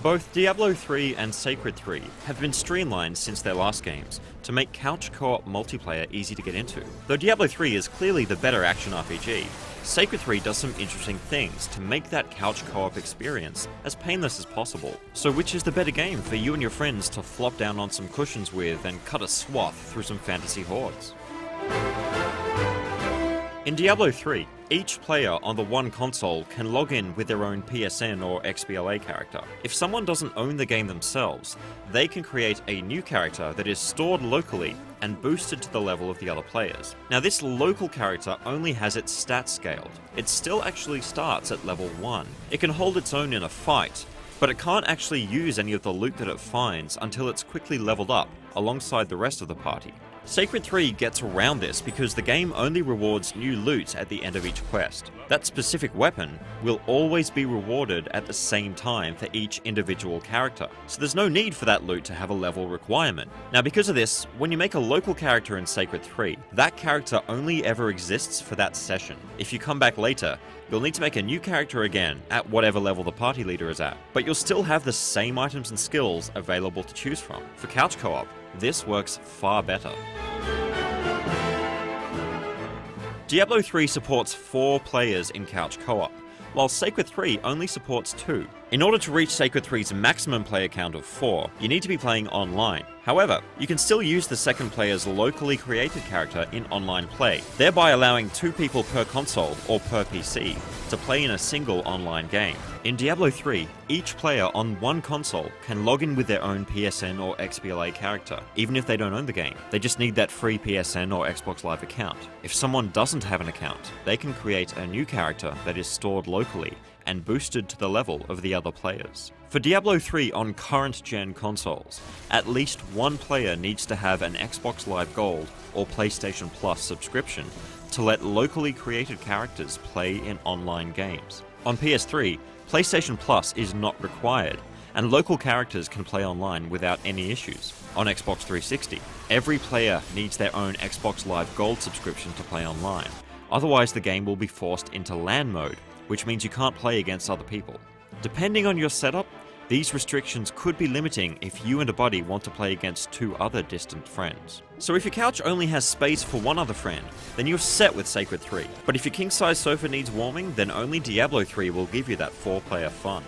Both Diablo 3 and Sacred 3 have been streamlined since their last games to make couch co-op multiplayer easy to get into. Though Diablo 3 is clearly the better action RPG, Sacred 3 does some interesting things to make that couch co-op experience as painless as possible. So which is the better game for you and your friends to flop down on some cushions with and cut a swath through some fantasy hordes? In Diablo 3, each player on the one console can log in with their own PSN or XBLA character. If someone doesn't own the game themselves, they can create a new character that is stored locally and boosted to the level of the other players. Now this local character only has its stats scaled. It still actually starts at level 1. It can hold its own in a fight, but it can't actually use any of the loot that it finds until it's quickly leveled up alongside the rest of the party. Sacred 3 gets around this because the game only rewards new loot at the end of each quest. That specific weapon will always be rewarded at the same time for each individual character, so there's no need for that loot to have a level requirement. Now because of this, when you make a local character in Sacred 3, that character only ever exists for that session. If you come back later, you'll need to make a new character again at whatever level the party leader is at, but you'll still have the same items and skills available to choose from. For couch co-op, this works far better. Diablo 3 supports 4 players in couch co-op, while Sacred 3 only supports 2. In order to reach Sacred 3's maximum player count of 4, you need to be playing online. However, you can still use the second player's locally created character in online play, thereby allowing 2 people per console or per PC to play in a single online game. In Diablo 3, each player on one console can log in with their own PSN or XBLA character, even if they don't own the game. They just need that free PSN or Xbox Live account. If someone doesn't have an account, they can create a new character that is stored locally and boosted to the level of the other players. For Diablo 3 on current-gen consoles, at least one player needs to have an Xbox Live Gold or PlayStation Plus subscription to let locally created characters play in online games. On PS3, PlayStation Plus is not required, and local characters can play online without any issues. On Xbox 360, every player needs their own Xbox Live Gold subscription to play online. Otherwise, the game will be forced into LAN mode, which means you can't play against other people. Depending on your setup, these restrictions could be limiting if you and a buddy want to play against 2 other distant friends. So if your couch only has space for one other friend, then you're set with Sacred 3. But if your king-size sofa needs warming, then only Diablo 3 will give you that 4-player fun.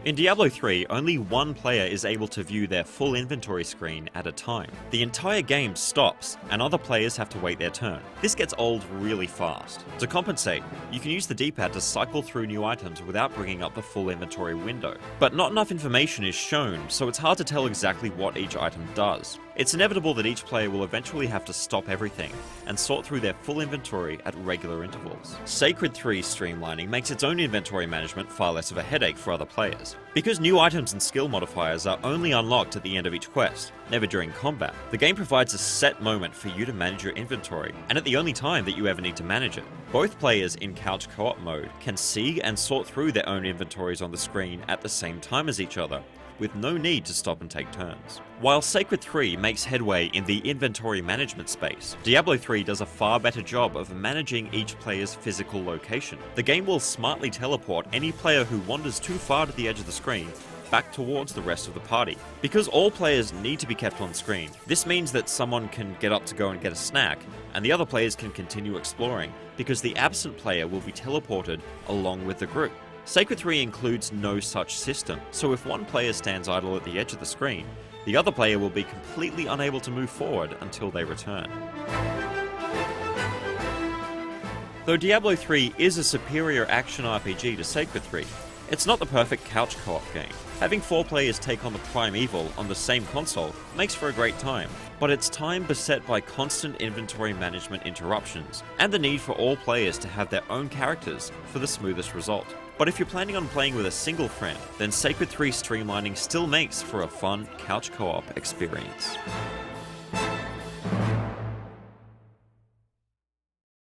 In Diablo 3, only one player is able to view their full inventory screen at a time. The entire game stops, and other players have to wait their turn. This gets old really fast. To compensate, you can use the D-pad to cycle through new items without bringing up the full inventory window. But not enough information is shown, so it's hard to tell exactly what each item does. It's inevitable that each player will eventually have to stop everything and sort through their full inventory at regular intervals. Sacred 3's streamlining makes its own inventory management far less of a headache for other players. Because new items and skill modifiers are only unlocked at the end of each quest, never during combat, the game provides a set moment for you to manage your inventory, and at the only time that you ever need to manage it. Both players in couch co-op mode can see and sort through their own inventories on the screen at the same time as each other, with no need to stop and take turns. While Sacred 3 makes headway in the inventory management space, Diablo 3 does a far better job of managing each player's physical location. The game will smartly teleport any player who wanders too far to the edge of the screen back towards the rest of the party. Because all players need to be kept on screen, this means that someone can get up to go and get a snack, and the other players can continue exploring, because the absent player will be teleported along with the group. Sacred 3 includes no such system, so if one player stands idle at the edge of the screen, the other player will be completely unable to move forward until they return. Though Diablo 3 is a superior action RPG to Sacred 3, it's not the perfect couch co-op game. Having 4 players take on the primeval on the same console makes for a great time, but it's time beset by constant inventory management interruptions, and the need for all players to have their own characters for the smoothest result. But if you're planning on playing with a single friend, then Sacred 3 streamlining still makes for a fun couch co-op experience.